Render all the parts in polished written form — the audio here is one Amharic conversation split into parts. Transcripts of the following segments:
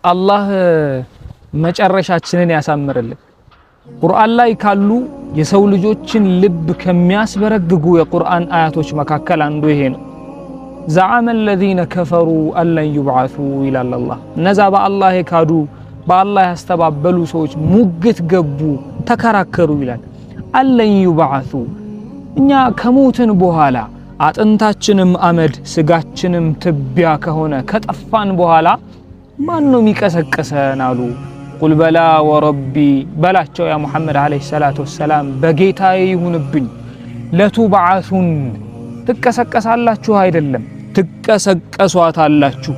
አላህ መጨረሻችንን ያሳምርልን። ቁርአን ላይ ካሉ የሰው ልጆችን ልብ ከሚያስበረግጉ የቁርአን አያቶች መካከል አንዱ ይሄ ነው። ዘዐመ الذين كفروا أن لن يبعثوا إلى الله እነዛ በአላህ የካዱ በአላህ ያስተባበሉ ሰዎች ሙግት ገቡ ተከራከሩ ይላል። أن لن يبعثوا እኛ ከሞትን በኋላ አጥንታችንም አመድ ስጋችንም ትቢያ ከሆነ ከጠፋን በኋላ ማን ነው የሚቀሰቀሰን አሉ። ቁል በላ ወረቢ በላቸው ያ ሙሐመድ አለይሂ ሰላቱ ወሰላም በጌታዬ ይሁንብኝ ለቱብዓቱን ትቀሰቀሳላችሁ አይደለም ትቀሰቀሷታላችሁ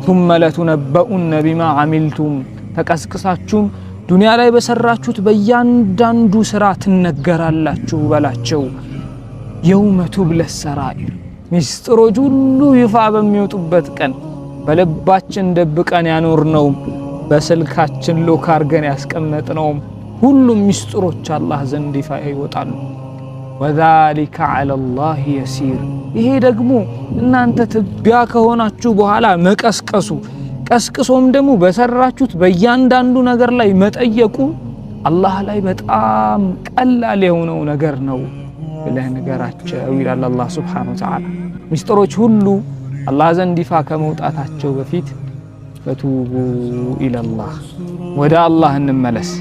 ثم لتنبؤن بما عملتم ተቀስቅሳችሁም ዱንያ ላይ በሰራችሁት በእያንዳንዱ ስራ ትነገራላችሁ በላቸው። የውመ ቱብለ ሰራኢር ሚስጥሮች ሁሉ ይፋ በሚወጡበት ቀን በልባችን ደብቀን ያኖርነው በስልካችን ሎክ አርገን ያስቀመጥነው ሁሉም ሚስጥሮች አላህ ዘንድ ይፋ ይወጣሉ። ወዛሊከ ዐለላህ የሲር ይሄ ደግሞ እናንተ ትቢያ ከሆናችሁ በኋላ መቀስቀሱ ቀስቅሶም ደግሞ በሰራችሁት በእያንዳንዱ ነገር ላይ መጠየቁ አላህ ላይ በጣም ቀላል የሆነው ነገር ነው ብለህ ንገራቸው ይላል አላህ ሱብሓነሁ ወተዓላ። ሚስጥሮች ሁሉ አላህ ዘንድ ይፋ ከመውጣታቸው በፊት ፈቱቡ ኢለላህ ወደ አላህ እንመለስ።